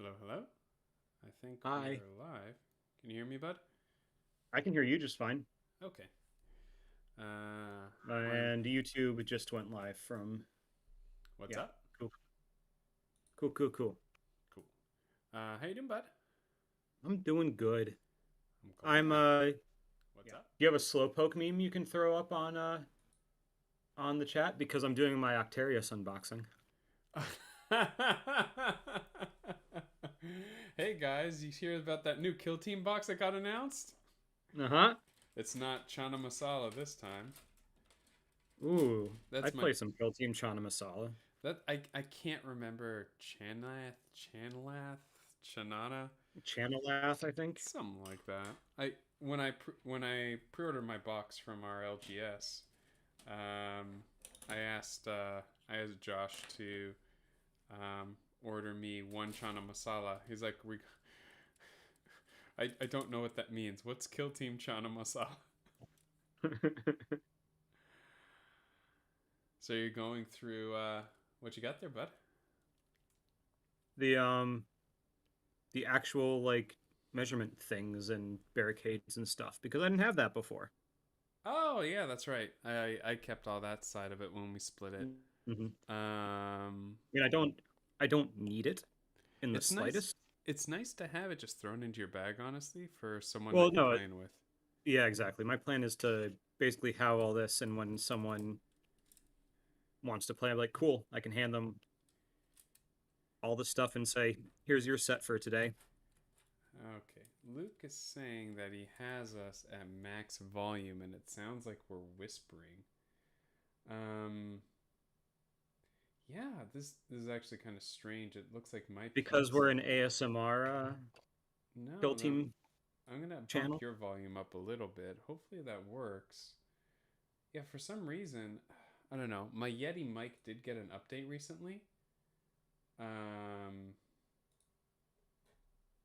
Hello, hello. I think Hi. we're live. Can you hear me, bud? I can hear you just fine. Okay. When? And YouTube just went live from, What's yeah, up? cool, cool, cool, cool. Cool. How you doing, bud? I'm doing good. I'm I'm, glad. What's yeah. up? Do you have a slowpoke meme you can throw up on the chat? Because I'm doing my Octarius unboxing. Hey guys, you hear about that new Kill Team box that got announced? Uh-huh. It's not Chana Masala this time. Ooh, That's I'd my play some Kill Team Chana Masala. I can't remember Chanalath, Chanana. Channelath, I think. Something like that. When I pre-ordered my box from our LGS, um, I asked Josh to order me one chana masala. He's like, I don't know what that means. What's Kill Team Chana Masala? So you're going through what you got there, bud? The the actual like measurement things and barricades and stuff because I didn't have that before. Oh yeah, that's right. I kept all that side of it when we split it. Hmm. Um, I mean, I don't need it in the it's nice. slightest. It's nice to have it just thrown into your bag, honestly, for someone Well, that you're no, playing with. yeah, exactly. My plan is to basically have all this, and when someone wants to play, I'm like, cool, I can hand them all the stuff and say, here's your set for today. Okay. Luke is saying that he has us at max volume and it sounds like we're whispering. Um yeah, this is actually kind of strange. It looks like my Because peaks. we're an ASMR kill No, team I'm going to bump channel. your volume up a little bit. Hopefully that works. Yeah, for some reason, I don't know. My Yeti mic did get an update recently. Um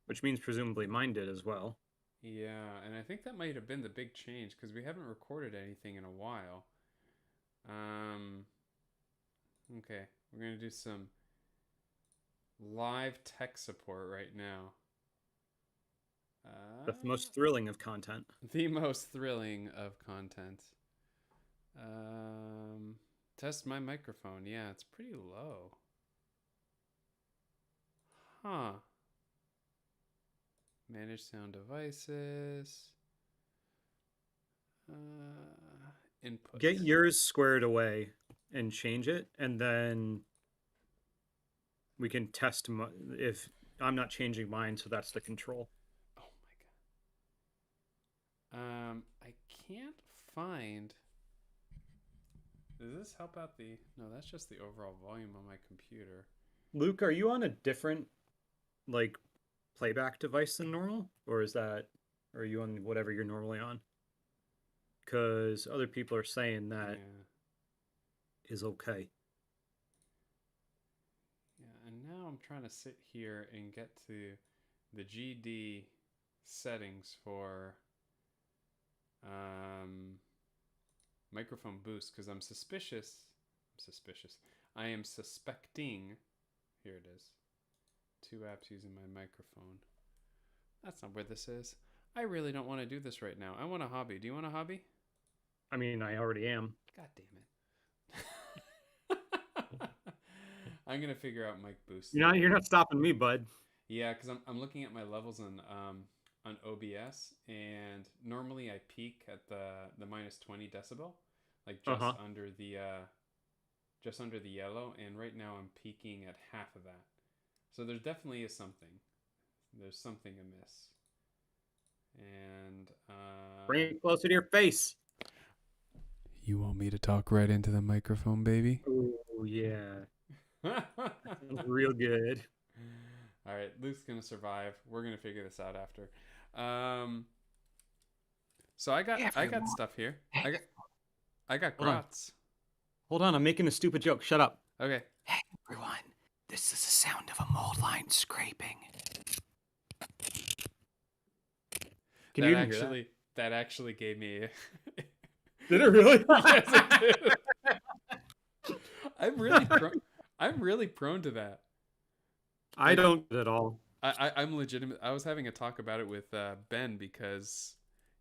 Which means presumably mine did as well. yeah, and I think that might have been the big change because we haven't recorded anything in a while. Um Okay, we're gonna do some live tech support right now. The Uh, most thrilling of content. the most thrilling of content. Um, Test my microphone. Yeah, it's pretty low. Huh. Manage sound devices. Get Inputs. yours squared away and change it, and then we can test if I'm not changing mine, so that's the control. Oh my god. I can't find. Does this help out the? No, that's just the overall volume on my computer. Luke, are you on a different like playback device than normal, or are you on whatever you're normally on? Because other people are saying that Yeah. is okay. Yeah, and now I'm trying to sit here and get to the GD settings for um, microphone boost because I'm suspicious. I'm suspicious. I am suspecting. Here it is. Two apps using my microphone. That's not where this is. I really don't want to do this right now. I want a hobby. Do you want a hobby? I mean, I already am. God damn it. I'm gonna figure out mic boost You're later. not stopping me, bud. Yeah, because I'm looking at my levels on OBS, and normally I peak at the minus 20 decibel, like Uh-huh. just under the yellow, and right now I'm peaking at half of that. So there definitely is something. There's something amiss, and Bring it closer to your face. you want me to talk right into the microphone, baby? Oh yeah. All That sounds real good. right, Luke's gonna survive. We're gonna figure this out after. Um, so I got Everyone. stuff here. Hey, I got hold on. grots. Hold on, I'm making a stupid joke. Shut up. Okay. Hey, everyone. This is the sound of a mold line scraping. Can you That even hear that? actually that actually gave me Did it really? yes it did. I'm really I'm really prone to that. I Like don't at all. I'm legitimate. I was having a talk about it with Ben because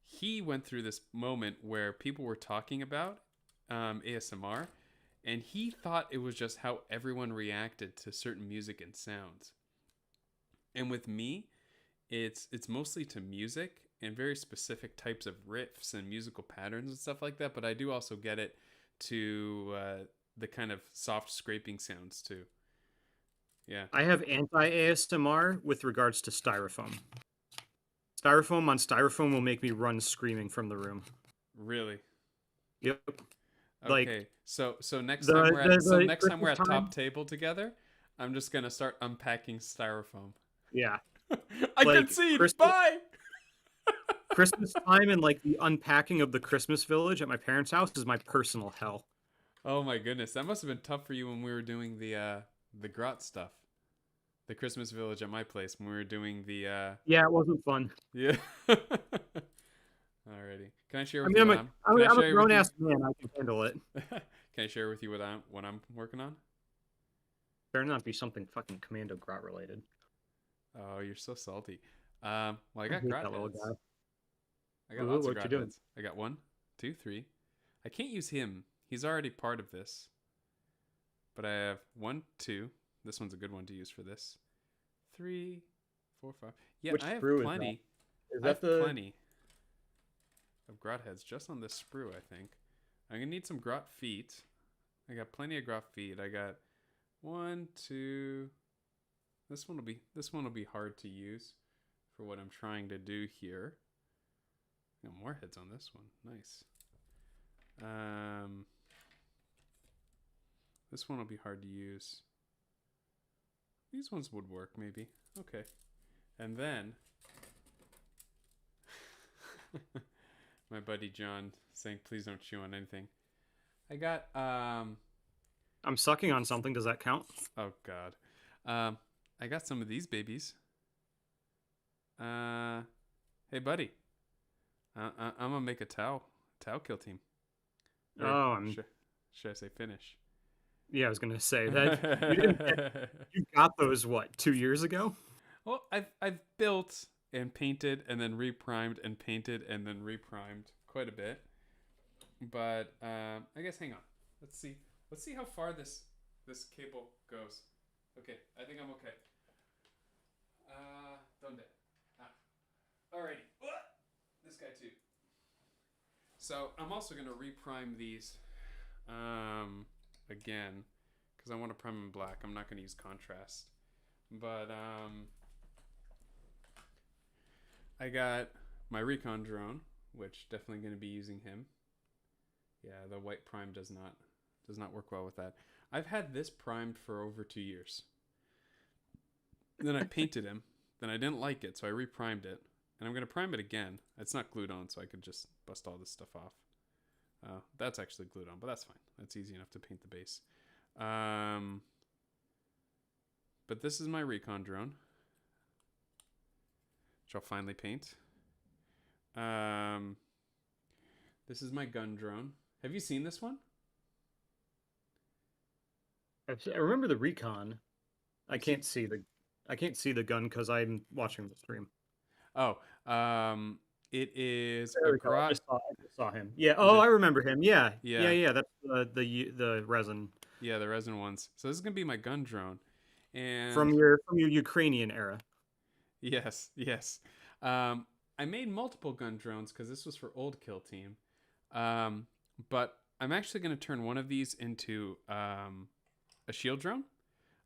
he went through this moment where people were talking about ASMR, and he thought it was just how everyone reacted to certain music and sounds. And with me, it's mostly to music and very specific types of riffs and musical patterns and stuff like that. But I do also get it to the kind of soft scraping sounds too. Yeah. I have anti ASMR with regards to styrofoam. Styrofoam on styrofoam will make me run screaming from the room. Really. Yep. Like Okay. So next the time the next time we're Christmas at top time. table together, I'm just gonna start unpacking styrofoam. Yeah. I Like concede. Bye. Christmas time and like the unpacking of the Christmas village at my parents' house is my personal hell. Oh my goodness, that must have been tough for you when we were doing the grot stuff, the Christmas village at my place when we were doing the Yeah, it wasn't fun. yeah. Alrighty, can I share I with mean, you I'm what a I'm? I'm Can a, I I'm a share with grown you? ass man. I can handle it. Can I share with you what I'm working on? Better not be something fucking Commando Grot related. Oh, you're so salty. Well, I I got hate grot that little heads. guy. I got Ooh, lots of what you grot doing? heads. I got one, two, three. I can't use him. He's already part of this. But I have one, two. This one's a good one to use for this. 3, 4, 5. Yeah, Which I have sprue is that? plenty. Is I that have the? plenty of grot heads just on this sprue, I think. I'm gonna need some grot feet. I got plenty of grot feet. I got one, two. This one will be hard to use for what I'm trying to do here. Got more heads on this one. Nice. This one will be hard to use. These ones would work maybe. Okay. And then my buddy John saying please don't chew on anything. I got I'm sucking on something. Does that count? oh god. I got some of these babies. Hey buddy. I'm gonna make a Tau kill team. Or Oh, I'm. should I say finish? Yeah, I was gonna say that you didn't. You got those what 2 years ago? Well, I've built and painted and then reprimed and painted and then reprimed quite a bit. But I guess hang on. Let's see. Let's see how far this cable goes. Okay, I think I'm okay. Donde? Alrighty. This guy too. So I'm also gonna reprime these again because I want to prime in black. I'm not gonna use contrast, but I got my recon drone, which definitely going to be using him. Yeah, the white prime does not work well with that. I've had this primed for over 2 years. Then I painted him. Then I didn't like it, so I reprimed it. And I'm going to prime it again. It's not glued on, so I could just bust all this stuff off. That's actually glued on, but that's fine. That's easy enough to paint the base. But this is my recon drone, which I'll finally paint. This is my gun drone. Have you seen this one? I remember the recon. I can't see the gun because I'm watching the stream. Oh, it is There a we go. I grot. just saw him. Yeah. Oh, I remember him. Yeah. Yeah. Yeah. That's the resin Yeah, the resin ones. So this is gonna be my gun drone, and from your Ukrainian era. yes, yes. I made multiple gun drones because this was for Old Kill Team, but I'm actually gonna turn one of these into a shield drone.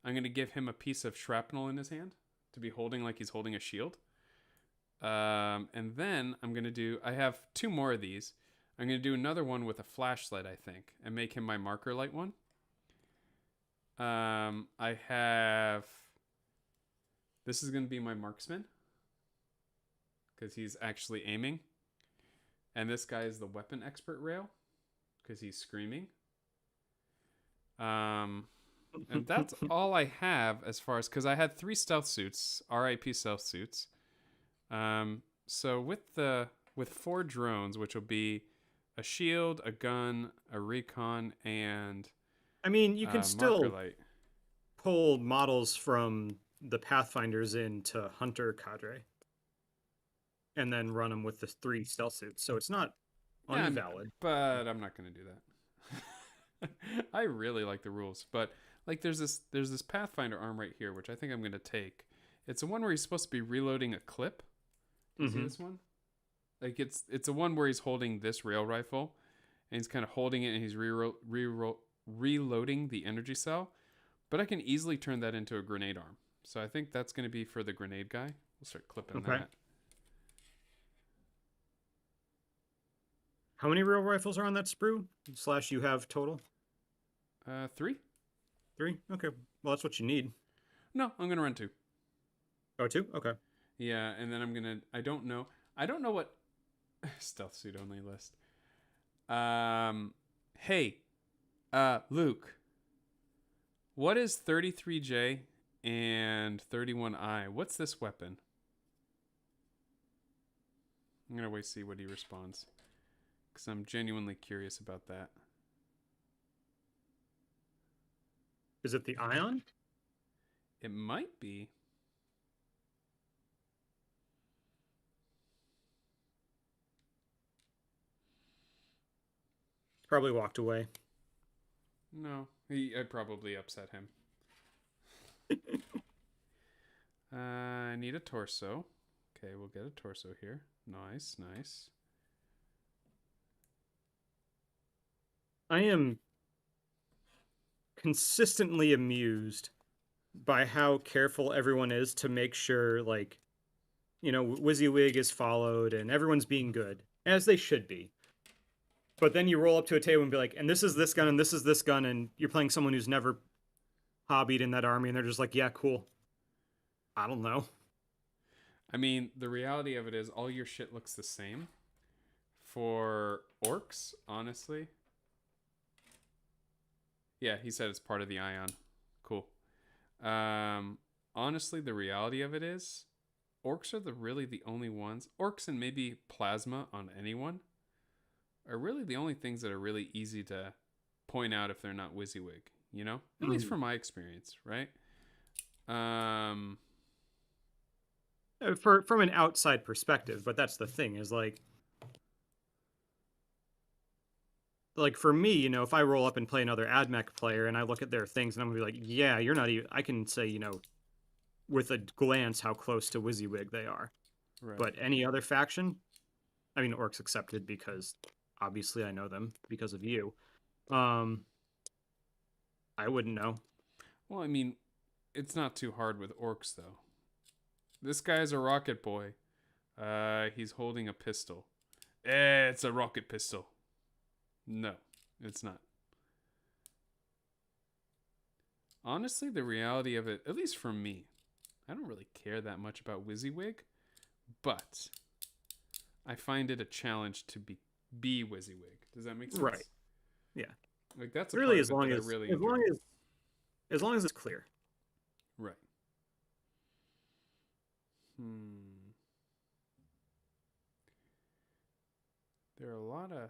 I'm gonna give him a piece of shrapnel in his hand to be holding like he's holding a shield. And then I'm gonna do. I have 2 more of these. I'm gonna do another one with a flashlight, I think, and make him my marker light one. I have. This is gonna be my marksman because he's actually aiming, and this guy is the weapon expert rail because he's screaming. And that's all I have as far as because I had 3 stealth suits, RIP stealth suits. So with 4 drones, which will be a shield, a gun, a recon, and I mean, you can still light. pull models from the Pathfinders into Hunter cadre, and then run them with the 3 stealth suits. So it's not Yeah, unvalid. but I'm not gonna do that. I really like the rules, but like there's this Pathfinder arm right here, which I think I'm gonna take. It's the one where he's supposed to be reloading a clip. Do you see Mm-hmm. this one? Like it's a one where he's holding this rail rifle, and he's kind of holding it, and he's reloading the energy cell. But I can easily turn that into a grenade arm. So I think that's going to be for the grenade guy. We'll start clipping Okay. that. How many real rifles are on that sprue? Slash, you have total? 3? 3? Okay. Well, that's what you need. No, I'm going to run 2. Oh, 2? Okay. Yeah, and then I'm going to... I don't know what... Stealth suit only list. Hey, Luke. What is 33J and 31I? What's this weapon? I'm going to wait to see what he responds. Because I'm genuinely curious about that. Is it the Ion? It might be. Probably walked away. No, I'd probably upset him. I need a torso. Okay, we'll get a torso here. Nice, nice. I am consistently amused by how careful everyone is to make sure, like, you know, WYSIWYG is followed and everyone's being good, as they should be. But then you roll up to a table and be like, and this is this gun, and this is this gun, and you're playing someone who's never hobbied in that army, and they're just like, yeah, cool. I don't know. I mean, the reality of it is all your shit looks the same. For orcs, honestly. Yeah, he said it's part of the Ion. Cool. Honestly, the reality of it is orcs are really the only ones. Orcs and maybe plasma on anyone are really the only things that are really easy to point out if they're not WYSIWYG, you know? At least from my experience, right? From an outside perspective, but that's the thing, is like for me, you know, if I roll up and play another AdMech player and I look at their things and I'm gonna be like, yeah, you're not even, I can say, you know, with a glance how close to WYSIWYG they are. Right. But any other faction, I mean, orcs accepted because obviously I know them because of you. I wouldn't know. Well, I mean, it's not too hard with orcs, though. This guy's a rocket boy. He's holding a pistol. It's a rocket pistol. No, it's not. Honestly, the reality of it, at least for me, I don't really care that much about WYSIWYG, but I find it a challenge to be WYSIWYG. Does that make sense? Right. Yeah. Like that's really part as of it long that as I really as enjoy. long as it's clear. Right. There are a lot of...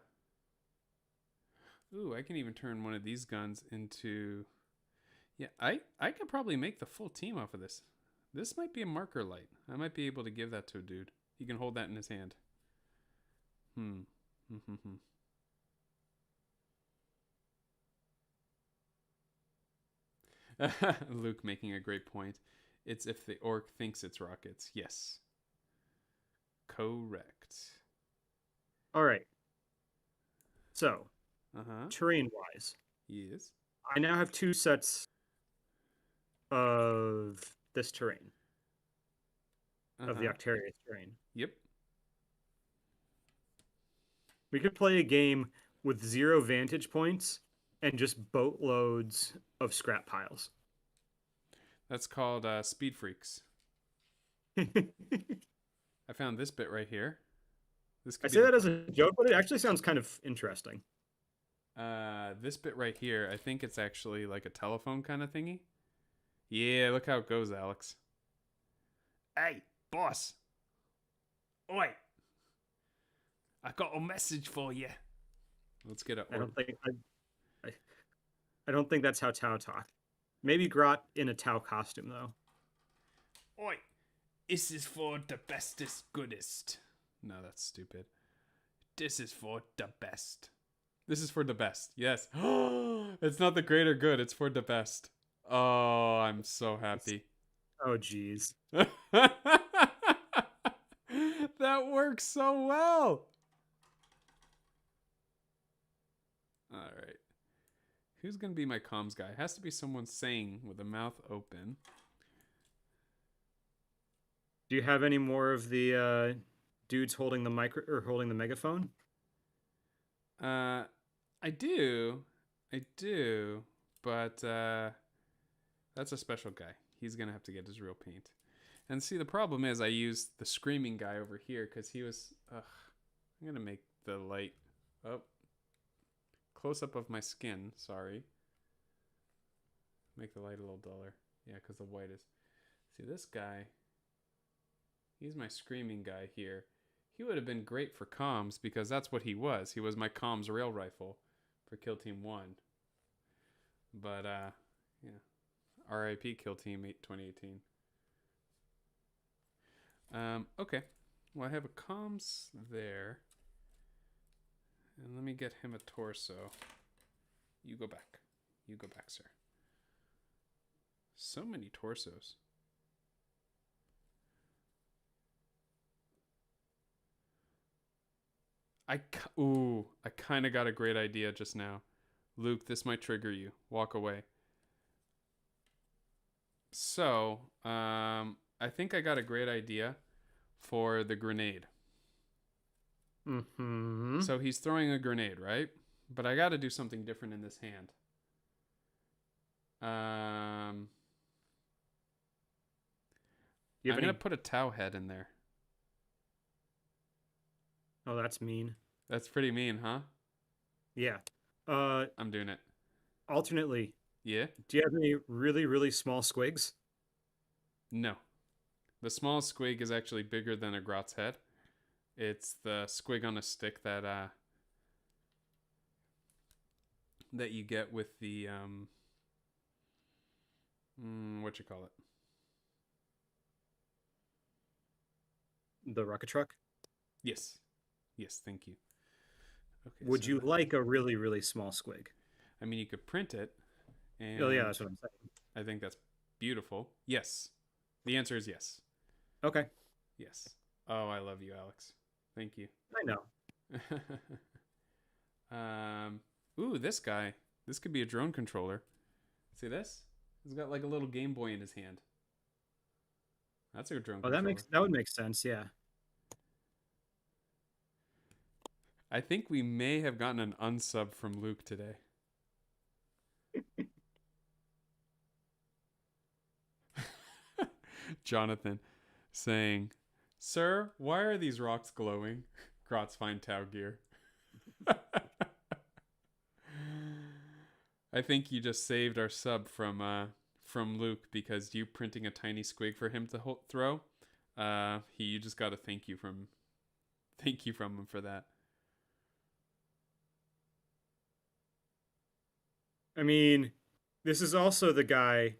Ooh, I can even turn one of these guns into... Yeah, I could probably make the full team off of this. This might be a marker light. I might be able to give that to a dude. He can hold that in his hand. Luke making a great point. It's if the orc thinks it's rockets. Yes. Correct. All right. So, Uh-huh. terrain-wise, Yes. I now have 2 sets of this terrain, of the Octarius terrain. Yep. We could play a game with 0 vantage points and just boatloads of scrap piles. That's called Speed Freaks. I found this bit right here. This I say that as a joke, but it actually sounds kind of interesting. This bit right here, I think it's actually like a telephone kind of thingy. Yeah, look how it goes, Alex. Hey, boss. Oi. I got a message for you. Let's get it. I don't think that's how Tau talk. Maybe Grot in a Tau costume though. Oi, this is for the bestest goodest. No, that's stupid. This is for the best. This is for the best. Yes. It's not the greater good. It's for the best. Oh, I'm so happy. Oh, geez. That works so well. All right. Who's going to be my comms guy? It has to be someone saying with a mouth open. Do you have any more of the dudes holding the holding the megaphone? I do. I do. But that's a special guy. He's going to have to get his real paint. And see, the problem is I used the screaming guy over here because he was... I'm going to make the light... Oh. Close-up of my skin. Sorry. Make the light a little duller. Yeah, because the white is... See, this guy... He's my screaming guy here. He would have been great for comms because that's what he was. He was my comms rail rifle for Kill Team 1. But, yeah. R.I.P. Kill Team 2018. Okay. Well, I have a comms there. And let me get him a torso. You go back. You go back, sir. So many torsos. I kind of got a great idea just now. Luke, this might trigger you. Walk away. So, I think I got a great idea for the grenade. Mm-hmm. So he's throwing a grenade, right? But I got to do something different in this hand. I'm going to put a Tau head in there. Oh, that's mean. That's pretty mean, huh? Yeah. I'm doing it. Alternately. Yeah? Do you have any really, really small squigs? No. The small squig is actually bigger than a Grot's head. It's the squig on a stick that that you get with the what you call it? The rocket truck? Yes. Yes, thank you. Okay. Would you like a really, really small squig? I mean, you could print it. And oh, yeah, that's what I'm saying. I think that's beautiful. Yes. The answer is yes. Okay. Yes. Oh, I love you, Alex. Thank you. I know. Ooh, this guy. This could be a drone controller. See this? He's got like a little Game Boy in his hand. That's a drone controller. That would make sense, yeah. I think we may have gotten an unsub from Luke today. Jonathan saying, "Sir, why are these rocks glowing?" Grot's fine Tau gear. I think you just saved our sub from Luke because you printing a tiny squig for him to throw. You just got a thank you from him for that. I mean, this is also the guy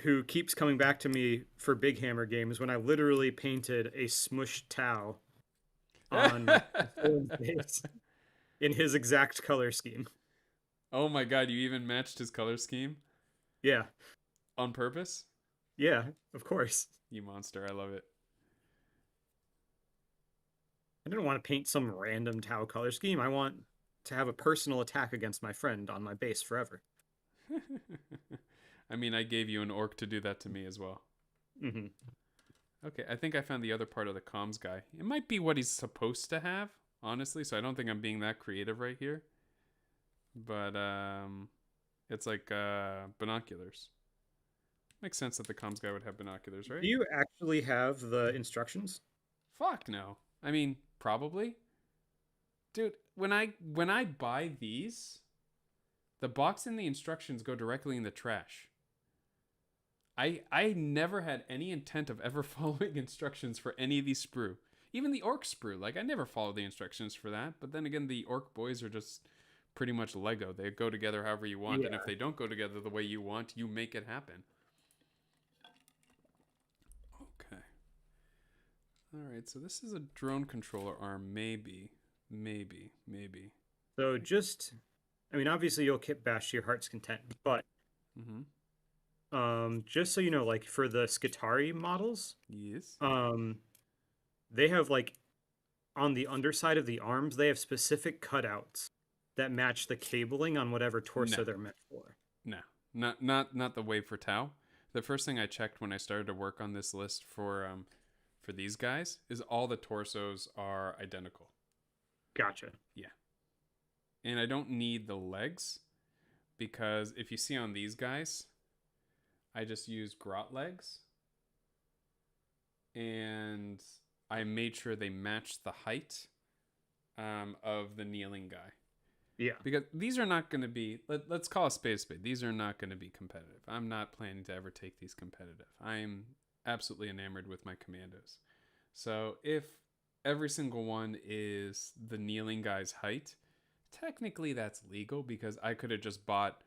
who keeps coming back to me for Big Hammer games when I literally painted a smushed Tau on his face in his exact color scheme. Oh my god, you even matched his color scheme? Yeah. On purpose? Yeah, of course. You monster, I love it. I didn't want to paint some random Tau color scheme. I want to have a personal attack against my friend on my base forever. I mean, I gave you an orc to do that to me as well. Mm-hmm. Okay, I think I found the other part of the comms guy. It might be what he's supposed to have, honestly, so I don't think I'm being that creative right here. But it's like binoculars. Makes sense that the comms guy would have binoculars, right? Do you actually have the instructions? Fuck no. I mean, probably. Dude, when I buy these, the box and the instructions go directly in the trash. I never had any intent of ever following instructions for any of these sprue. Even the orc sprue. Like, I never followed the instructions for that. But then again, the orc boys are just pretty much Lego. They go together however you want. Yeah. And if they don't go together the way you want, you make it happen. All right, so this is a drone controller arm, maybe, maybe. So just, I mean, obviously you'll kit bash to your heart's content, but Mm-hmm. just so you know, like for the Skitarii models, Yes. they have like on the underside of the arms, they have specific cutouts that match the cabling on whatever No, torso they're meant for. no, not the way for Tau. The first thing I checked when I started to work on this list for these guys is all the torsos are identical. Gotcha. Yeah, and I don't need the legs because if you see on these guys, I just used grot legs and I made sure they matched the height of the kneeling guy. Yeah. Because these are not going to be, let's call a spade. These are not going to be competitive. I'm not planning to ever take these competitive. I'm absolutely enamored with my commandos. So if every single one is the kneeling guy's height, technically that's legal because I could have just bought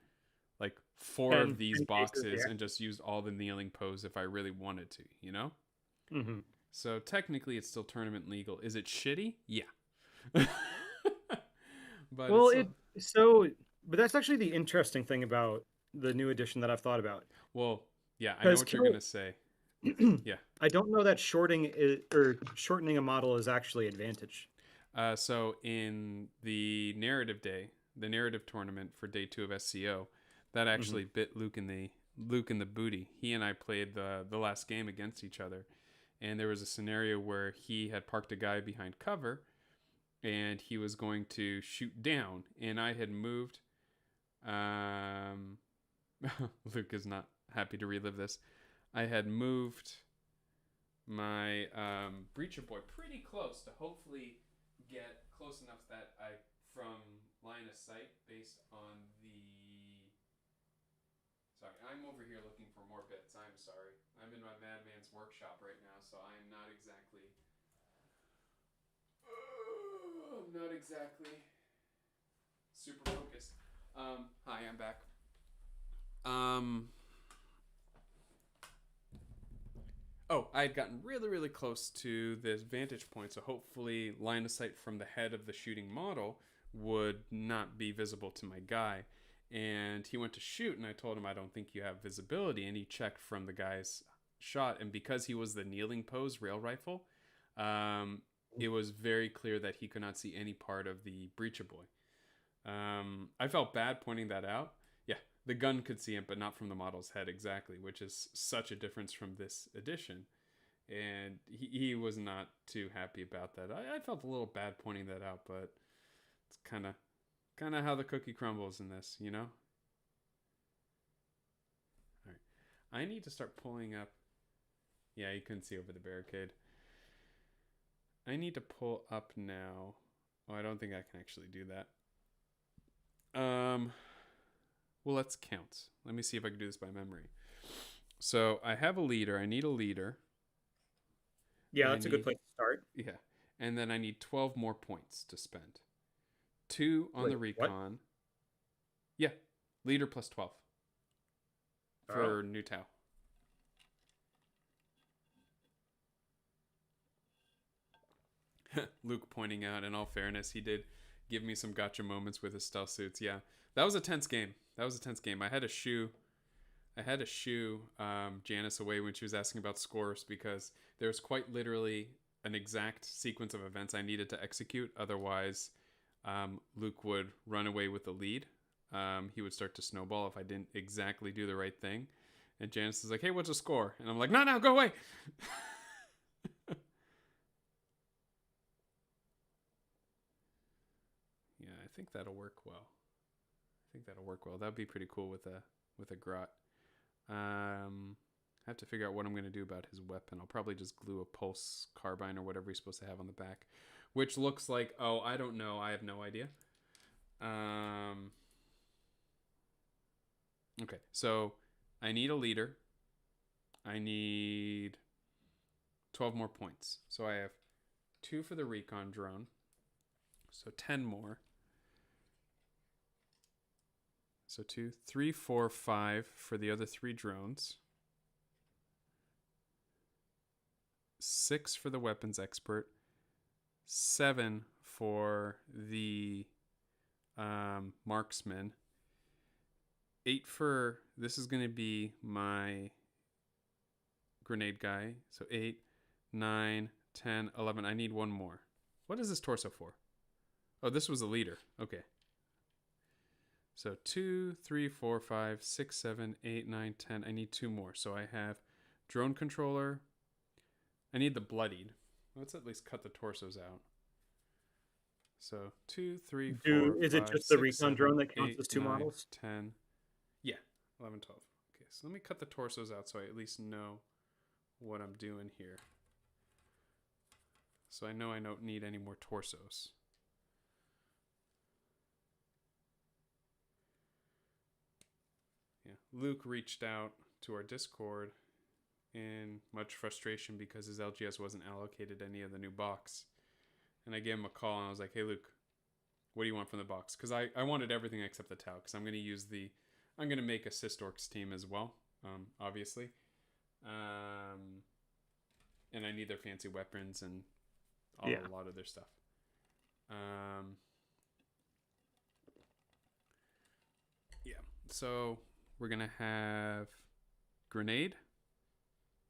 like four of these 10 cases, boxes yeah. and just used all the kneeling pose if I really wanted to, you know? Mm-hmm. So technically it's still tournament legal. Is it shitty? Yeah. But Well, it's it so, but that's actually the interesting thing about the new edition that I've thought about. well, yeah, I know Because what you're gonna say. Yeah. I don't know that shortening a model is actually advantage. So in the narrative day, the narrative tournament for day 2 of SCO, that Mm-hmm. actually bit Luke in the booty. He and I played the last game against each other, and there was a scenario where he had parked a guy behind cover, and he was going to shoot down, and I had moved. Um, Luke is not happy to relive this. I had moved my breacher boy pretty close to hopefully get close enough that I from line of sight based on the. Sorry, I'm over here looking for more bits. I'm sorry. I'm in my madman's workshop right now, so I'm not exactly. I'm not exactly super focused. Hi, I'm back. Um, Oh, I had gotten really, really close to this vantage point, so hopefully line of sight from the head of the shooting model would not be visible to my guy. And he went to shoot, and I told him I don't think you have visibility, and he checked from the guy's shot, and because he was the kneeling pose rail rifle, it was very clear that he could not see any part of the breacher boy. I felt bad pointing that out. Yeah, the gun could see him, but not from the model's head exactly, which is such a difference from this edition. And he was not too happy about that. I felt a little bad pointing that out, but it's kind of how the cookie crumbles in this, you know. All right, I need to start pulling up. Yeah, you couldn't see over the barricade. I need to pull up now. Oh, I don't think I can actually do that. Well, let's count. Let me see if I can do this by memory. So I have a leader. I need a leader. Yeah, that's a good place to start. Yeah. And then I need 12 more points to spend. 2 on Wait, the what? recon. Yeah. Leader plus 12 for New Tau. Luke pointing out, in all fairness, he did give me some gotcha moments with his stealth suits. Yeah. That was a tense game. I had to shoo Janice away when she was asking about scores because there's quite literally an exact sequence of events I needed to execute. Otherwise, Luke would run away with the lead. He would start to snowball if I didn't exactly do the right thing. And Janice is like, "Hey, what's the score?" And I'm like, "No, go away." Yeah, I think that'll work well. That'd be pretty cool with a grot. I have to figure out what I'm going to do about his weapon. I'll probably just glue a pulse carbine or whatever he's supposed to have on the back, which looks like, oh, I don't know. I have no idea. Okay, so I need a leader. I need 12 more points. So I have 2 for the recon drone. So 10 more. So 2, 3, 4, 5 for the other 3 drones. 6 for the weapons expert, 7 for the marksman, 8 for, this is going to be my grenade guy. So 8, 9, 10, 11. I need one more. What is this torso for? Oh, this was the leader. Okay. So 2, 3, 4, 5, 6, 7, 8, 9, 10. I need 2 more. So I have drone controller. I need the bloodied. Let's at least cut the torsos out. So 2, 3, 4, Is 5, it just the 6, recon 7, drone that counts 8, as 2 9, models? 10. Yeah, 11, 12. Okay, so let me cut the torsos out so I at least know what I'm doing here. So I know I don't need any more torsos. Yeah, Luke reached out to our Discord in much frustration because his LGS wasn't allocated any of the new box. And I gave him a call and I was like, hey, Luke, what do you want from the box? Because I wanted everything except the Tau, because I'm going to make a Systorcs team as well, obviously. And I need their fancy weapons and a lot of their stuff. Yeah, so we're going to have grenade,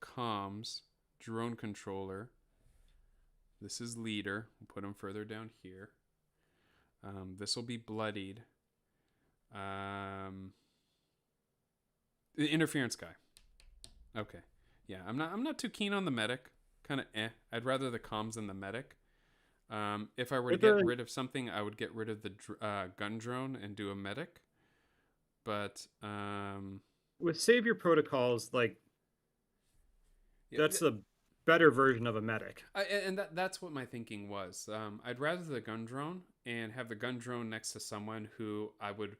comms, drone controller. This is leader. We'll put him further down here. This will be bloodied. The interference guy. Okay. Yeah, I'm not too keen on the medic. Kind of I'd rather the comms than the medic. If I were to get rid of something, I would get rid of the gun drone and do a medic. But with savior protocols, like that's the better version of a medic. And that's what my thinking was. I'd rather the gun drone and have the gun drone next to someone who I would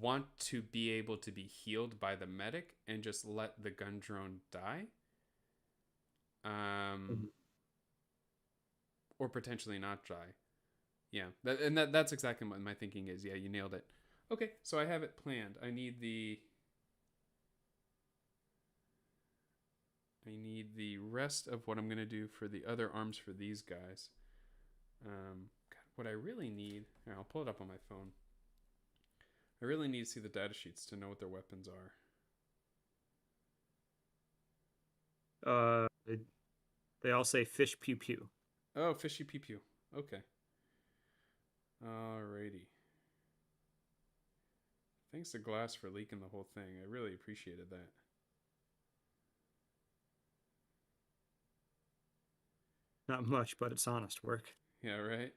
want to be able to be healed by the medic and just let the gun drone die. Or potentially not die. Yeah, that's exactly what my thinking is. Yeah, you nailed it. Okay, so I have it planned. I need the rest of what I'm going to do for the other arms for these guys. God, what I really need... Here, I'll pull it up on my phone. I really need to see the data sheets to know what their weapons are. They all say fish pew pew. Oh, fishy pew pew. Okay. Alrighty. Thanks to Glass for leaking the whole thing. I really appreciated that. Not much, but it's honest work. Yeah, right?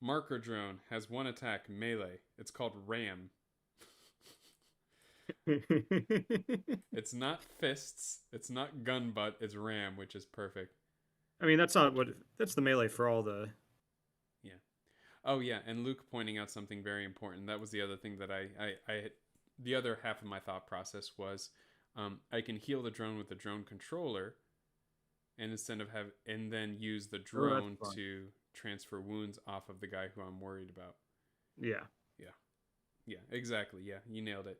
Marker drone has 1 attack, melee. It's called Ram. It's not fists. It's not gun butt. It's Ram, which is perfect. I mean, that's the melee for all the... Yeah. Oh, yeah, and Luke pointing out something very important. That was the other thing that the other half of my thought process was... I can heal the drone with the drone controller, and then use the drone to transfer wounds off of the guy who I'm worried about. Yeah. Yeah, exactly. Yeah, you nailed it.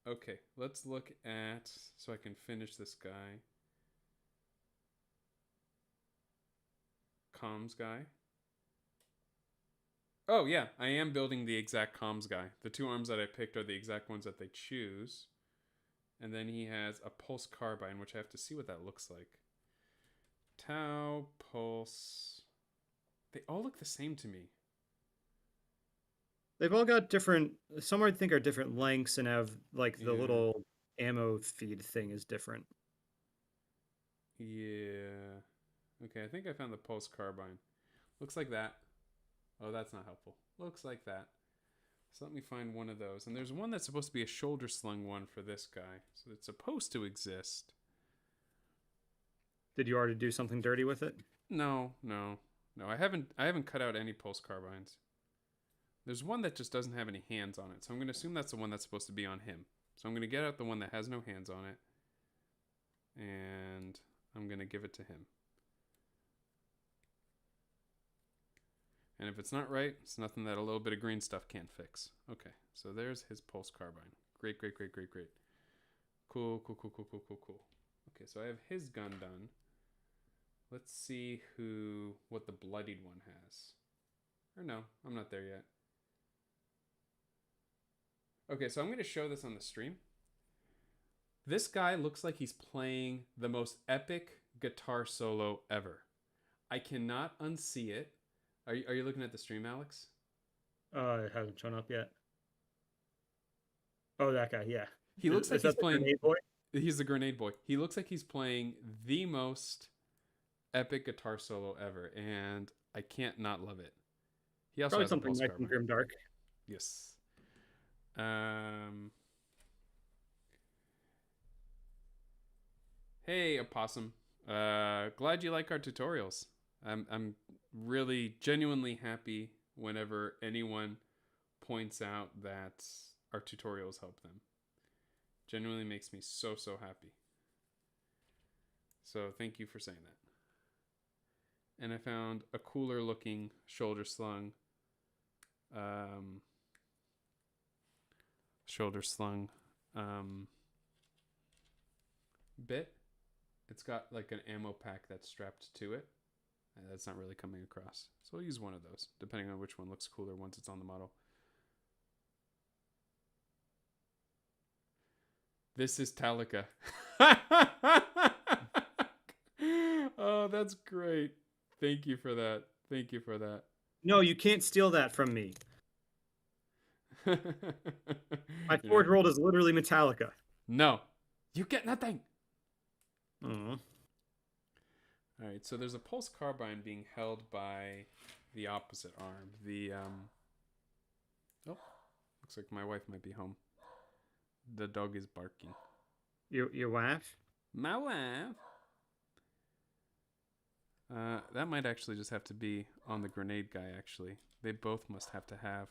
Okay, let's look at, so I can finish this guy. Comms guy. Oh, yeah, I am building the exact comms guy. The 2 arms that I picked are the exact ones that they choose. And then he has a pulse carbine, which I have to see what that looks like. Tau, pulse. They all look the same to me. They've all got different... Some I think are different lengths and have, like, the little ammo feed thing is different. Yeah. Okay, I think I found the pulse carbine. Looks like that. Oh, that's not helpful. Looks like that. So let me find one of those. And there's one that's supposed to be a shoulder slung one for this guy. So it's supposed to exist. Did you already do something dirty with it? No. I haven't cut out any pulse carbines. There's one that just doesn't have any hands on it. So I'm going to assume that's the one that's supposed to be on him. So I'm going to get out the one that has no hands on it. And I'm going to give it to him. And if it's not right, it's nothing that a little bit of green stuff can't fix. Okay, so there's his pulse carbine. Great. Cool. Okay, so I have his gun done. Let's see what the bloodied one has. Or no, I'm not there yet. Okay, so I'm going to show this on the stream. This guy looks like he's playing the most epic guitar solo ever. I cannot unsee it. Are you looking at the stream, Alex? It hasn't shown up yet. Oh, that guy, yeah. He looks like he's playing... Grenade boy? He's the grenade boy. He looks like he's playing the most epic guitar solo ever, and I can't not love it. He also Probably has something nice and grimdark. Yes. Hey, Opossum. Glad you like our tutorials. I'm really genuinely happy whenever anyone points out that our tutorials help them. Genuinely makes me so happy. So thank you for saying that. And I found a cooler looking shoulder slung bit. It's got like an ammo pack that's strapped to it. That's not really coming across. So I'll use one of those, depending on which one looks cooler once it's on the model. This is Talica. Oh, that's great. Thank you for that. Thank you for that. No, you can't steal that from me. My forge world is literally Metallica. No. You get nothing. Aww. All right, so there's a pulse carbine being held by the opposite arm. Oh, looks like my wife might be home. The dog is barking. Your wife? My wife. That might actually just have to be on the grenade guy, actually. They both must have to have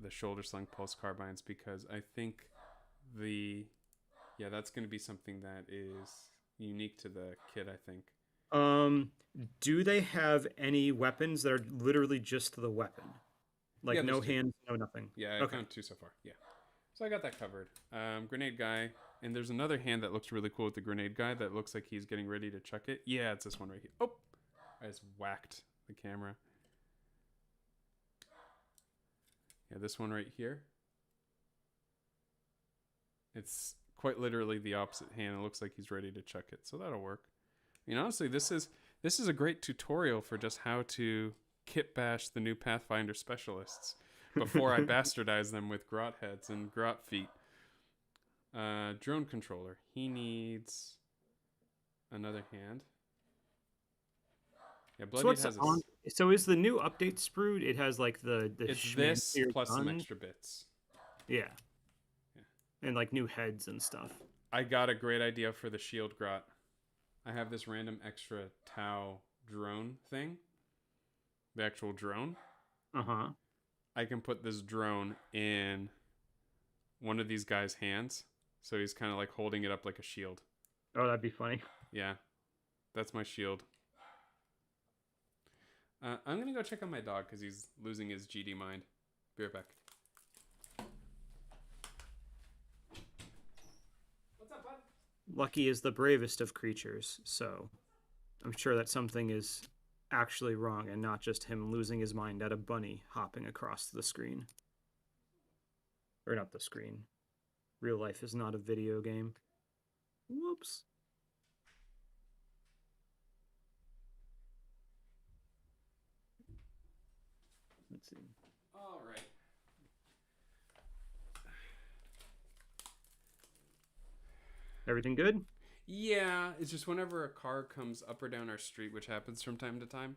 the shoulder slung pulse carbines, because I think that's going to be something that is unique to the kit, I think. Do they have any weapons that are literally just the weapon? Like yeah, no hands, no nothing? Yeah, I found 2 so far. Yeah. So I got that covered. Grenade guy. And there's another hand that looks really cool with the grenade guy that looks like he's getting ready to chuck it. Yeah, it's this one right here. Oh! I just whacked the camera. Yeah, this one right here. It's quite literally the opposite hand. It looks like he's ready to chuck it. So that'll work. I mean, honestly, this is a great tutorial for just how to kit bash the new Pathfinder specialists before I bastardize them with grot heads and grot feet. Drone controller. He needs another hand. Yeah, Bloodied has so is the new update sprued? It has like the it's this plus gun? Some extra bits. Yeah. And like new heads and stuff. I got a great idea for the shield grot. I have this random extra Tau drone thing. The actual drone. Uh-huh. I can put this drone in one of these guys' hands. So he's kind of like holding it up like a shield. Oh, that'd be funny. Yeah. That's my shield. I'm going to go check on my dog because he's losing his GD mind. Be right back. What's up, bud? Lucky is the bravest of creatures, so I'm sure that something is actually wrong and not just him losing his mind at a bunny hopping across the screen. Or not the screen. Real life is not a video game. Whoops. Let's see. All right. Everything good? Yeah, it's just whenever a car comes up or down our street, which happens from time to time,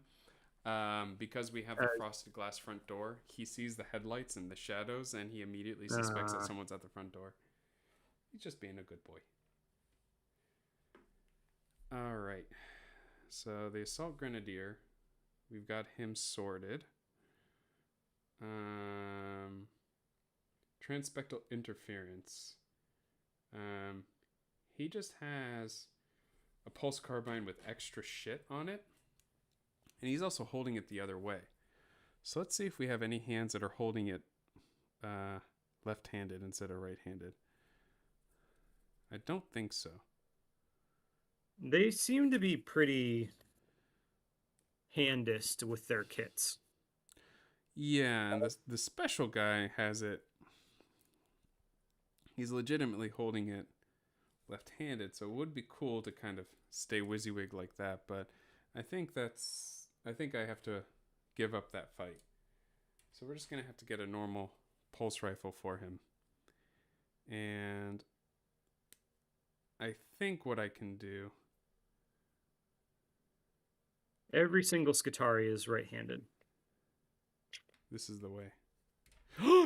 because we have the frosted glass front door, he sees the headlights and the shadows, and he immediately suspects that someone's at the front door. He's just being a good boy. All right. So the Assault Grenadier, we've got him sorted. Transpectal Interference. He just has a pulse carbine with extra shit on it. And he's also holding it the other way. So let's see if we have any hands that are holding it left-handed instead of right-handed. I don't think so. They seem to be pretty handist with their kits. Yeah, and the special guy has it. He's legitimately holding it left-handed, so it would be cool to kind of stay WYSIWYG like that. But I think I have to give up that fight. So we're just gonna have to get a normal pulse rifle for him. And I think what I can do. Every single Skitarii is right-handed. This is the way.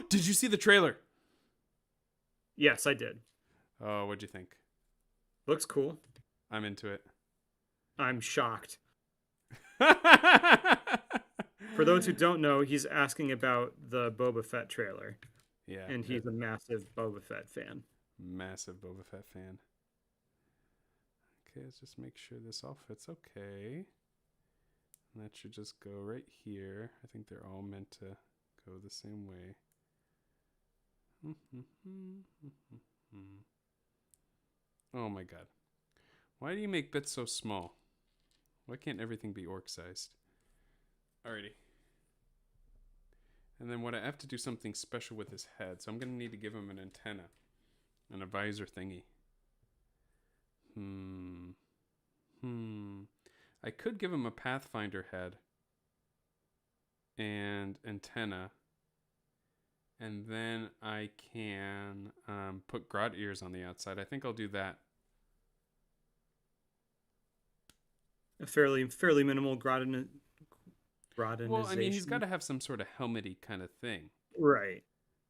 Did you see the trailer? Yes, I did. Oh, what'd you think? Looks cool. I'm into it. I'm shocked. For those who don't know, he's asking about the Boba Fett trailer. Yeah. And he's a massive Boba Fett fan. Massive Boba Fett fan. Okay, let's just make sure this all fits okay. And that should just go right here. I think they're all meant to go the same way. Oh my god. Why do you make bits so small? Why can't everything be orc sized? Alrighty. And then what I have to do something special with his head. So I'm going to need to give him an antenna and a visor thingy. I could give him a Pathfinder head and antenna. And then I can put grot ears on the outside. I think I'll do that. A fairly minimal grotinization. Well, I mean, he's got to have some sort of helmety kind of thing. Right.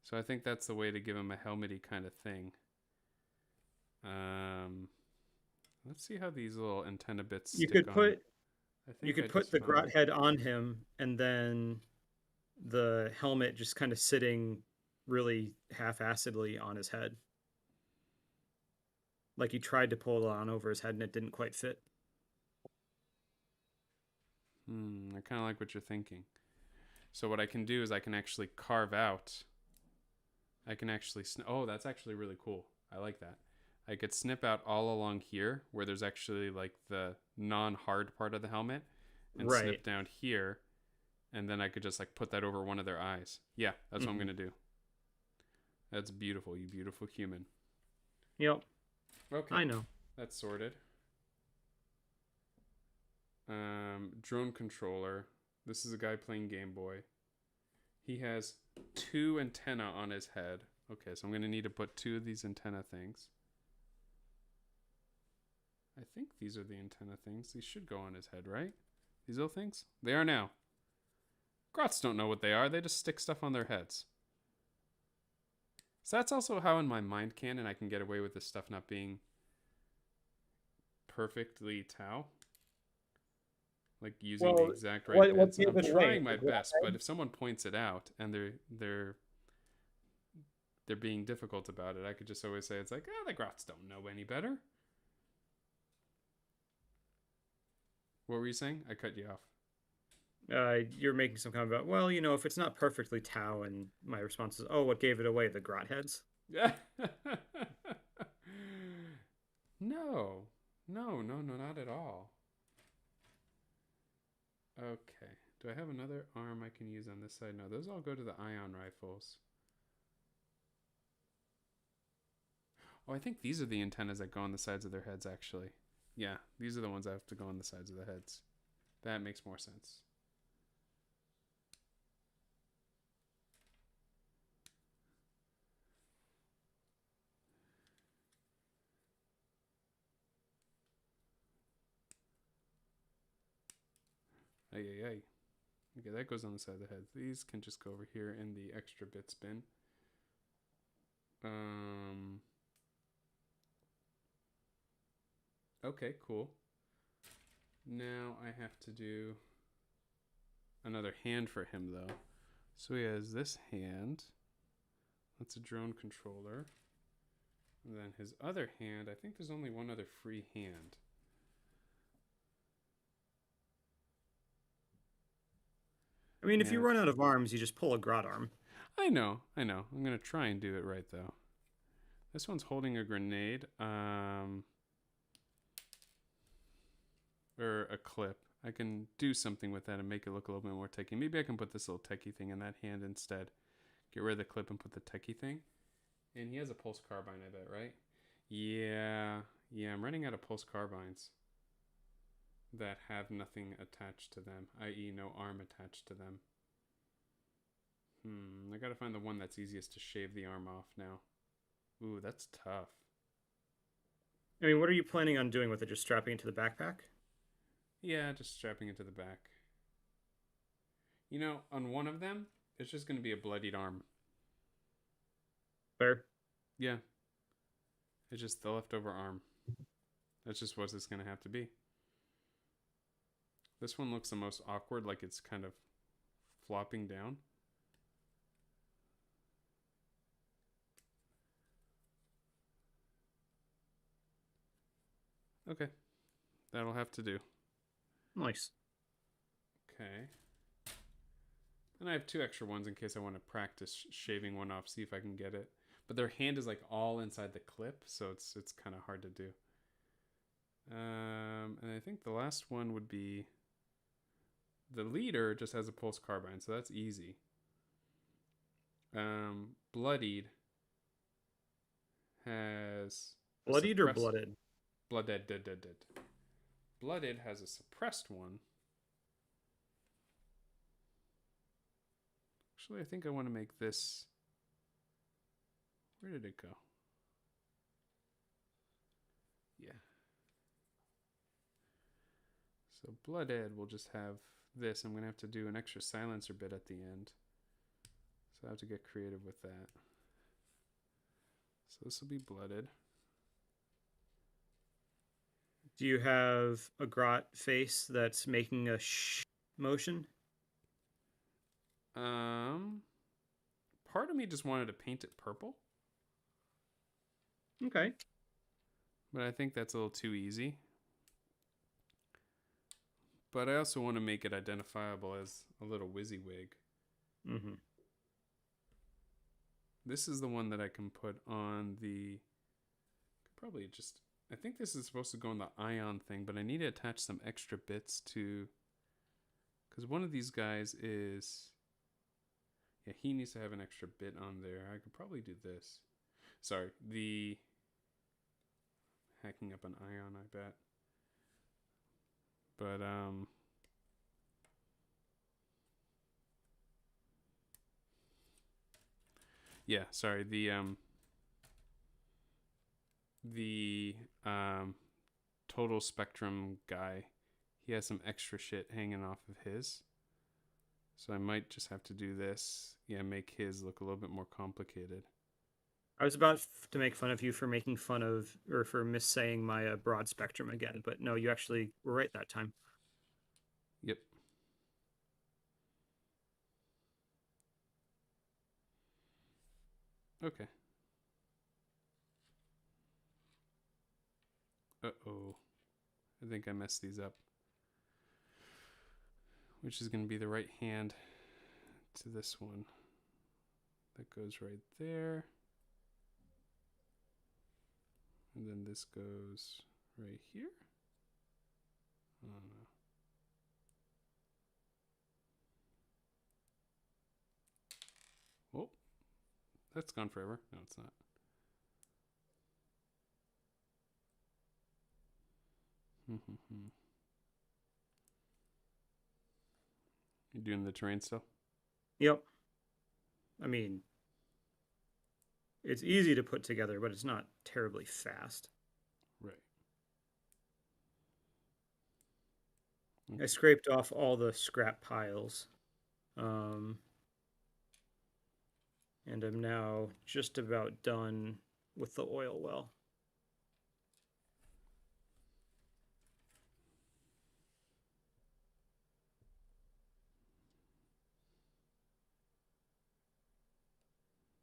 So I think that's the way to give him a helmety kind of thing. Let's see how these little antenna bits stick on. You could put the grot head on him, and then the helmet just kind of sitting really half-assedly on his head. Like he tried to pull it on over his head and it didn't quite fit. I kind of like what you're thinking. So what I can do is I can actually carve out. I can actually... Oh, that's actually really cool. I like that. I could snip out all along here where there's actually like the non-hard part of the helmet. And snip down here. And then I could just like put that over one of their eyes. Yeah, that's what I'm going to do. That's beautiful, you beautiful human. Yep. Okay. I know. That's sorted. Drone controller. This is a guy playing Game Boy. He has 2 antennae on his head. Okay, so I'm going to need to put 2 of these antenna things. I think these are the antenna things. These should go on his head, right? These little things? They are now. Grots don't know what they are. They just stick stuff on their heads. So that's also how in my mind canon I can get away with this stuff not being perfectly Tau. Like using the exact right bits. I'm trying my best, but if someone points it out and they're being difficult about it, I could just always say it's like, the Grots don't know any better. What were you saying? I cut you off. You're making some comment about, well, you know, if it's not perfectly Tau, and my response is, oh, what gave it away? The grot heads? Yeah. No, not at all. Okay. Do I have another arm I can use on this side? No, those all go to the ion rifles. Oh, I think these are the antennas that go on the sides of their heads, actually. Yeah, these are the ones that have to go on the sides of the heads. That makes more sense. Ay. Okay, that goes on the side of the head. These can just go over here in the extra bits bin. Okay, cool. Now I have to do another hand for him, though. So he has this hand. That's a drone controller. And then his other hand, I think there's only one other free hand. I mean, if you run out of arms, you just pull a grot arm. I know. I'm going to try and do it right, though. This one's holding a grenade. Or a clip. I can do something with that and make it look a little bit more techie. Maybe I can put this little techie thing in that hand instead. Get rid of the clip and put the techie thing. And he has a pulse carbine, I bet, right? Yeah, I'm running out of pulse carbines that have nothing attached to them, i.e. no arm attached to them. I gotta find the one that's easiest to shave the arm off now. Ooh, that's tough. I mean, what are you planning on doing with it? Just strapping it to the backpack? Yeah, just strapping it to the back. You know, on one of them, it's just gonna be a bloodied arm. Fair. Yeah. It's just the leftover arm. That's just what it's gonna have to be. This one looks the most awkward, like it's kind of flopping down. Okay. That'll have to do. Nice. Okay. And I have 2 extra ones in case I want to practice shaving one off, see if I can get it. But their hand is like all inside the clip, so it's kind of hard to do. And I think the last one would be the leader just has a pulse carbine, so that's easy. Bloodied has Bloodied or blooded? Blooded, dead. Blooded has a suppressed one. Actually, I think I want to make this. Where did it go? Yeah. So Blooded will just have this. I'm going to have to do an extra silencer bit at the end. So I have to get creative with that. So this will be Blooded. Do you have a grot face that's making a motion? Part of me just wanted to paint it purple. Okay. But I think that's a little too easy. But I also want to make it identifiable as a little WYSIWYG. Mm-hmm. This is the one that I can put on the... Probably just... I think this is supposed to go on the ion thing, but I need to attach some extra bits to... Because one of these guys is... Yeah, he needs to have an extra bit on there. I could probably do this. Sorry, the... Hacking up an ion, I bet. But, yeah, sorry, the total spectrum guy, he has some extra shit hanging off of his. So I might just have to do this. Yeah, make his look a little bit more complicated. I was about to make fun of you for making fun of, or for missaying my broad spectrum again, but no, you actually were right that time. Yep. Okay. Uh-oh. I think I messed these up. Which is going to be the right hand to this one. That goes right there. And then this goes right here. I don't know. Oh, that's gone forever. No, it's not. You doing the terrain still? Yep. I mean, it's easy to put together, but it's not terribly fast. Right. I scraped off all the scrap piles. And I'm now just about done with the oil well.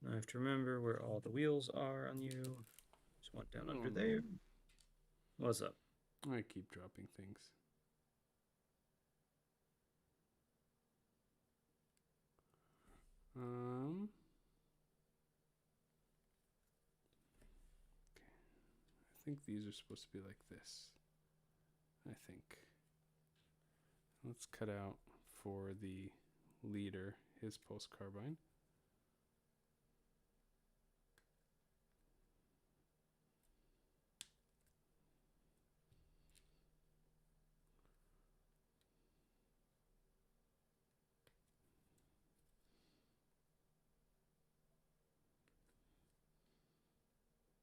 I have to remember where all the wheels are on you. Just one down under there. What's up? I keep dropping things. think these are supposed to be like this. I think. Let's cut out for the leader his pulse carbine.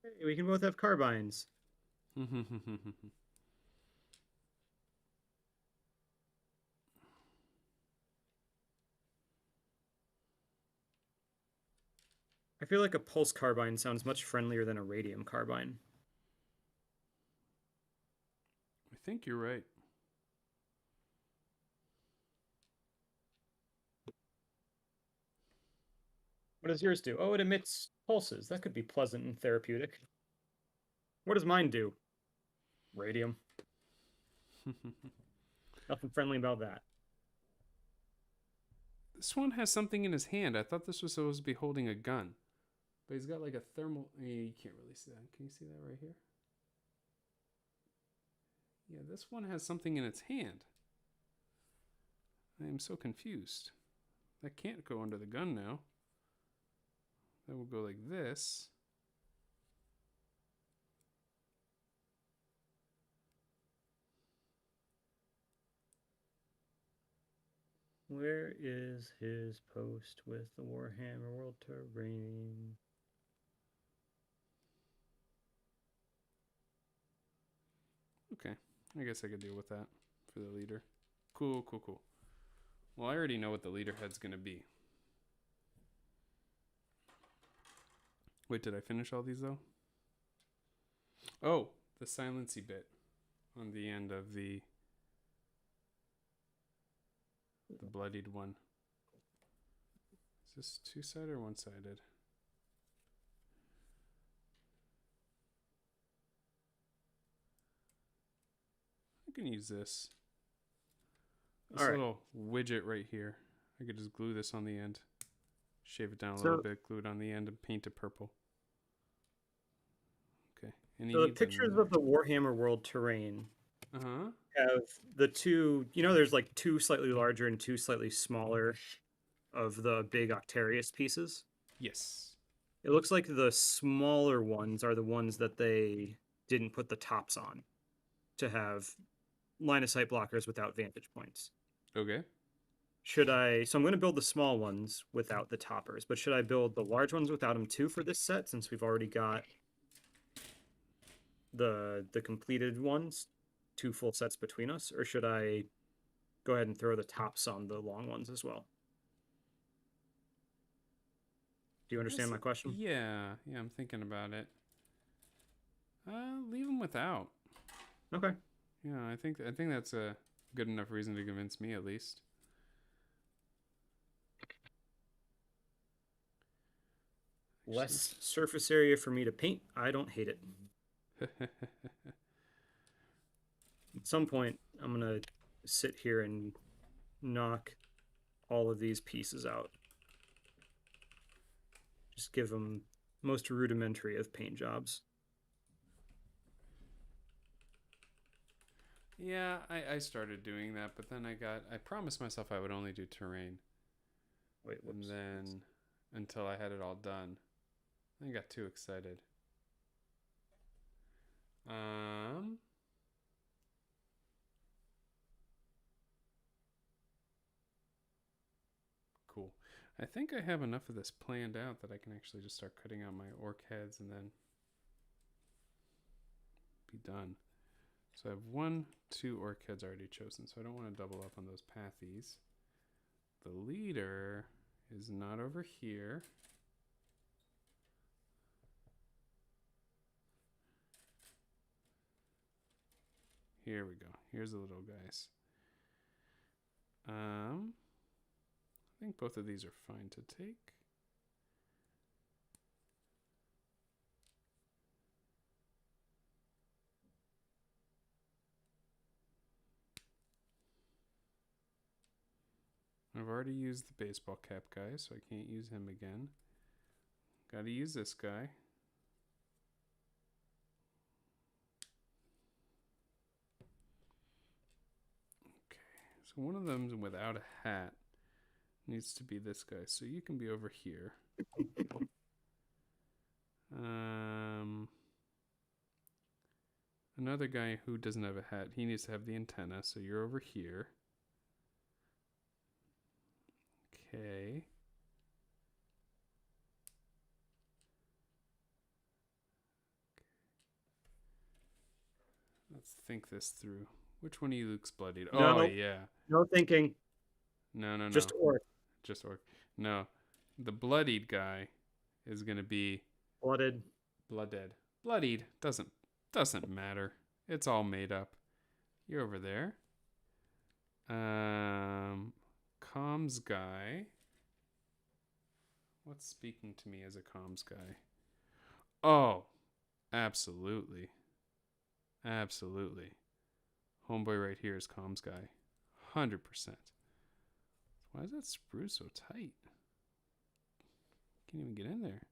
Hey, we can both have carbines. I feel like a pulse carbine sounds much friendlier than a radium carbine. I think you're right. What does yours do? Oh, it emits pulses. That could be pleasant and therapeutic. What does mine do? Radium. Nothing friendly about that. This one has something in his hand. I thought this was supposed to be holding a gun. But he's got like a thermal... You can't really see that. Can you see that right here? Yeah, this one has something in its hand. I am so confused. That can't go under the gun now. That will go like this. Where is his post with the Warhammer World Terrain? Okay, I guess I could deal with that for the leader. Cool, cool, cool. Well, I already know what the leader head's going to be. Wait, did I finish all these though? Oh, the silency bit on the end of the bloodied one. Is this two-sided or one-sided? I can use this. This little widget right here. I could just glue this on the end. Shave it down a little bit, glue it on the end, and paint it purple. Okay. So the pictures of the Warhammer World Terrain have the two, there's like two slightly larger and two slightly smaller of the big Octarius pieces. Yes. It looks like the smaller ones are the ones that they didn't put the tops on to have line of sight blockers without vantage points. Okay. So I'm going to build the small ones without the toppers, but should I build the large ones without them too for this set, since we've already got the completed ones, 2 full sets between us, or should I go ahead and throw the tops on the long ones as well? Do you understand my question? Yeah, I'm thinking about it. Leave them without. Okay. Yeah, I think that's a good enough reason to convince me at least. Less surface area for me to paint. I don't hate it. At some point, I'm going to sit here and knock all of these pieces out. Just give them most rudimentary of paint jobs. Yeah, I started doing that, but then I promised myself I would only do terrain. Wait, whoops. And then until I had it all done. I got too excited. Cool. I think I have enough of this planned out that I can actually just start cutting out my orc heads and then be done. So I have 2 orc heads already chosen, so I don't want to double up on those pathies. The leader is not over here. Here we go. Here's the little guys. I think both of these are fine to take. I've already used the baseball cap guy, so I can't use him again. Gotta use this guy. So one of them without a hat needs to be this guy. So you can be over here. Another guy who doesn't have a hat, he needs to have the antenna. So you're over here. Okay. Let's think this through. Which one of you looks bloodied? No, Oh, yeah. no thinking. No. Just orc. Just orc. No. The bloodied guy is going to be Blooded. blooded. Bloodied doesn't matter. It's all made up. You're over there. Comms guy. What's speaking to me as a comms guy? Oh, absolutely. Absolutely. Homeboy right here is comms guy. 100%. Why is that sprue so tight? Can't even get in there.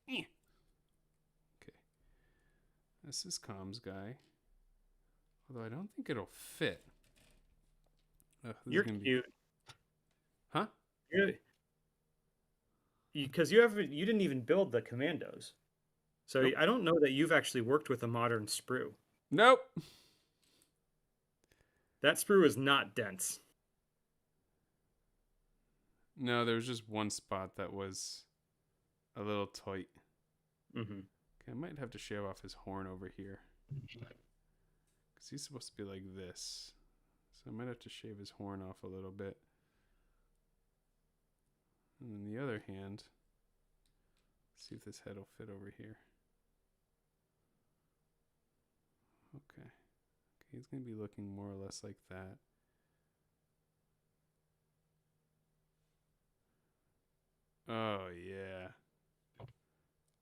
Okay. This is comms guy. Although I don't think it'll fit. You're cute. Huh? Because you didn't even build the commandos. So Nope. I don't know that you've actually worked with a modern sprue. Nope. That sprue is not dense. No, there was just one spot that was a little tight. Mm-hmm. Okay, I might have to shave off his horn over here. Because he's supposed to be like this. So I might have to shave his horn off a little bit. And then the other hand, see if this head will fit over here. Okay. He's going to be looking more or less like that. Oh, yeah.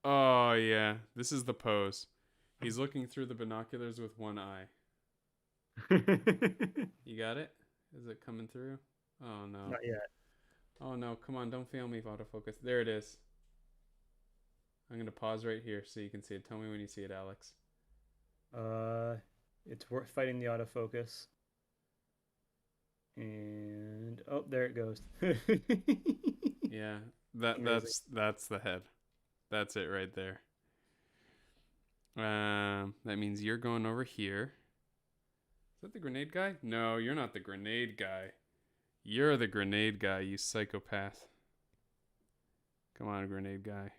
Oh, yeah. This is the pose. He's looking through the binoculars with one eye. You got it? Is it coming through? Oh, no. Not yet. Oh, no. Come on. Don't fail me, autofocus. There it is. I'm going to pause right here so you can see it. Tell me when you see it, Alex. It's worth fighting the autofocus. And oh, there it goes. Yeah, that's the head. That's it right there. That means you're going over here. Is that the grenade guy? No, you're not the grenade guy. You're the grenade guy, you psychopath. Come on, grenade guy.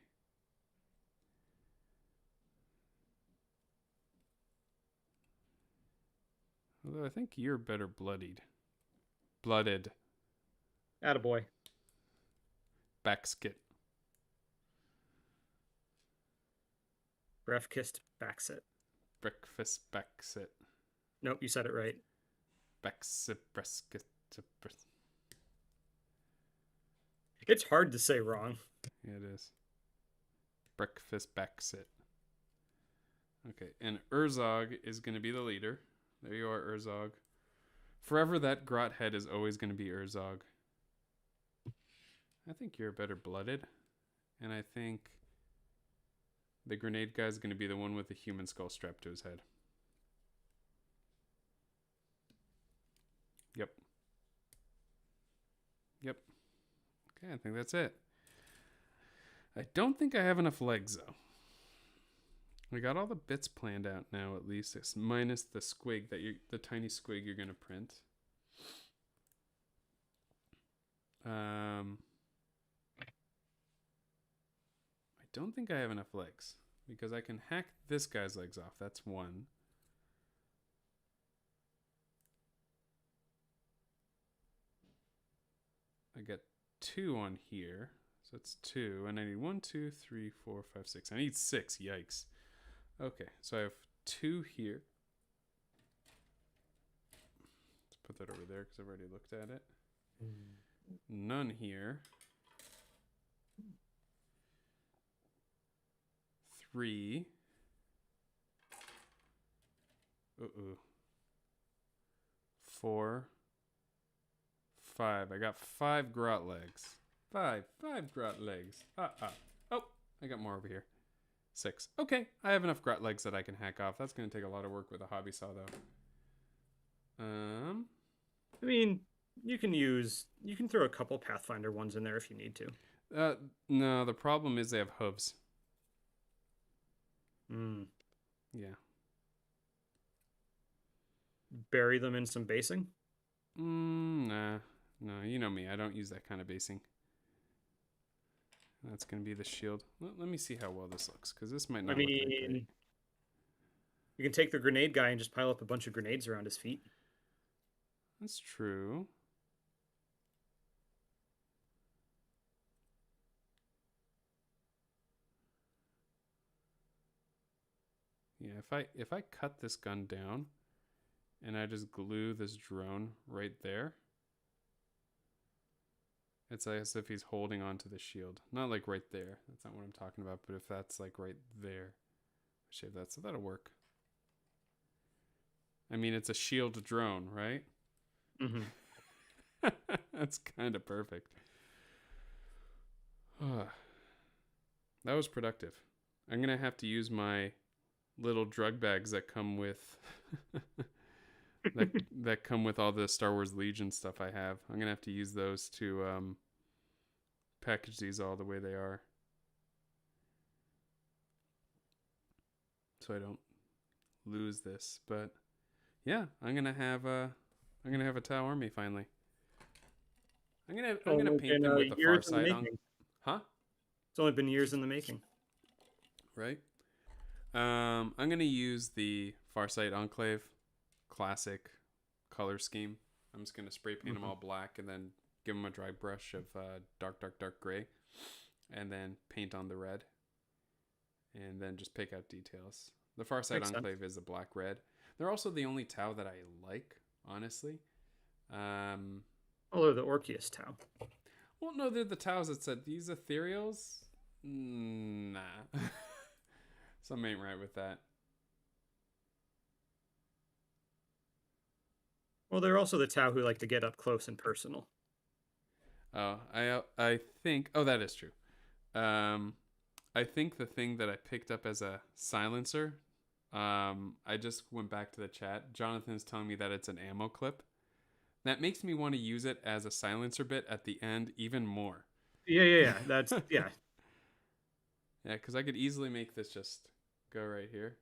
Although I think you're better blooded. Attaboy. Backskit. Breath kissed backsit. Breakfast backsit. Nope, you said it right. Backsit brisket. It's hard to say wrong. Yeah, it is. Breakfast backsit. Okay, and Urzog is going to be the leader. There you are, Urzog. Forever, that grot head is always going to be Urzog. I think you're better blooded. And I think the grenade guy is going to be the one with the human skull strapped to his head. Yep. Okay, I think that's it. I don't think I have enough legs, though. I got all the bits planned out now, at least. It's minus the squig the tiny squig you're going to print. I don't think I have enough legs because I can hack this guy's legs off. That's one. I got two on here. So that's two. And I need 1, 2, 3, 4, 5, 6. I need 6. Yikes. Okay, so I have 2 here. Let's put that over there because I've already looked at it. None here. 3. 4. 5. I got 5 grot legs. 5 grot legs. Oh, I got more over here. 6. Okay, I have enough grot legs that I can hack off. That's going to take a lot of work with a hobby saw, though. I mean, you can throw a couple Pathfinder ones in there if you need to. Uh, no, the problem is they have hooves. Mm. Yeah. Bury them in some basing. Nah. No, you know me. I don't use that kind of basing. That's going to be the shield. Let me see how well this looks, because this might I not look that great. mean, you can take the grenade guy and just pile up a bunch of grenades around his feet. That's true. Yeah, if I cut this gun down and I just glue this drone right there, it's as if he's holding onto the shield. Not like right there. That's not what I'm talking about, but if that's like right there, shave that, so that'll work. I mean, it's a shield drone, right? Mm-hmm. That's kind of perfect. That was productive. I'm gonna have to use my little drug bags that come with that come with all the Star Wars Legion stuff I have. I'm gonna have to use those to package these all the way they are, so I don't lose this. But yeah, I'm gonna have a Tau army finally. I'm gonna paint them with the far Years in the side on, making. huh? It's only been years in the making. Right. I'm gonna use the Farsight Enclave classic color scheme. I'm just gonna spray paint them all black and then give them a dry brush of dark gray, and then paint on the red, and then just pick out details. The Farsight Makes sense. Enclave is a black red. They're also the only Tau that I like, honestly. Um, Although the Orcius Tau. well, no, they're the Taus that said these ethereals. Nah, something ain't right with that. Well, they're also the Tau who like to get up close and personal. Oh, I think. Oh, that is true. Um, I think the thing that I picked up as a silencer. I just went back to the chat. Jonathan is telling me that it's an ammo clip. That makes me want to use it as a silencer bit at the end even more. Yeah. That's yeah. Yeah, because I could easily make this just go right here.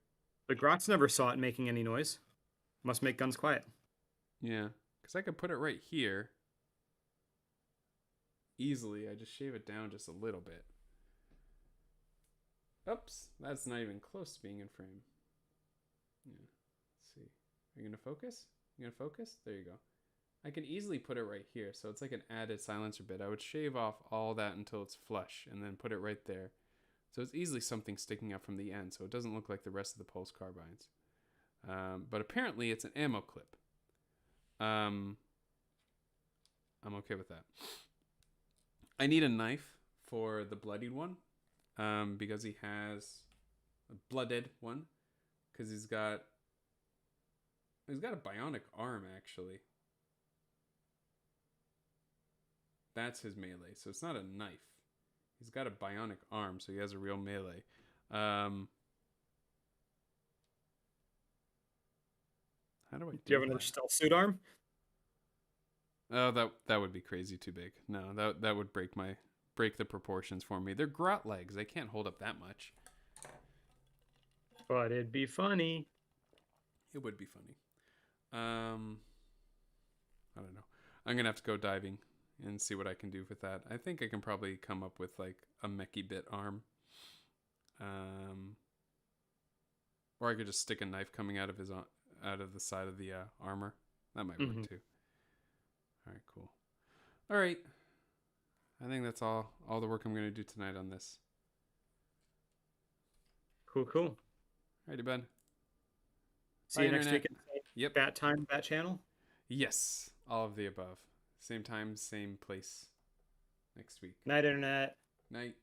The Grots never saw it making any noise. Must make guns quiet. Yeah, because I could put it right here easily. I just shave it down just a little bit. Oops, that's not even close to being in frame. Yeah, let's see. Are you going to focus? You going to focus? There you go. I can easily put it right here, so it's like an added silencer bit. I would shave off all that until it's flush and then put it right there. So it's easily something sticking up from the end, so it doesn't look like the rest of the pulse carbines. But apparently it's an ammo clip. I'm okay with that. I need a knife for the bloodied one, because he has a blooded one, because he's got a bionic arm actually. That's his melee, so it's not a knife. He's got a bionic arm, so he has a real melee. How do I do you have another that? stealth suit arm? Oh, that would be crazy too big. No, that would break the proportions for me. They're grot legs. They can't hold up that much. But it'd be funny. It would be funny. I don't know. I'm gonna have to go diving and see what I can do with that. I think I can probably come up with like a mechy bit arm. Or I could just stick a knife coming out of the side of the armor. That might work too. All right, cool. All right. I think that's all the work I'm going to do tonight on this. Cool. Alrighty, bud. See Bye, you next Internet. week. Yep. Bat time, bat channel. Yes. All of the above. Same time, same place next week. Night, Internet. Night.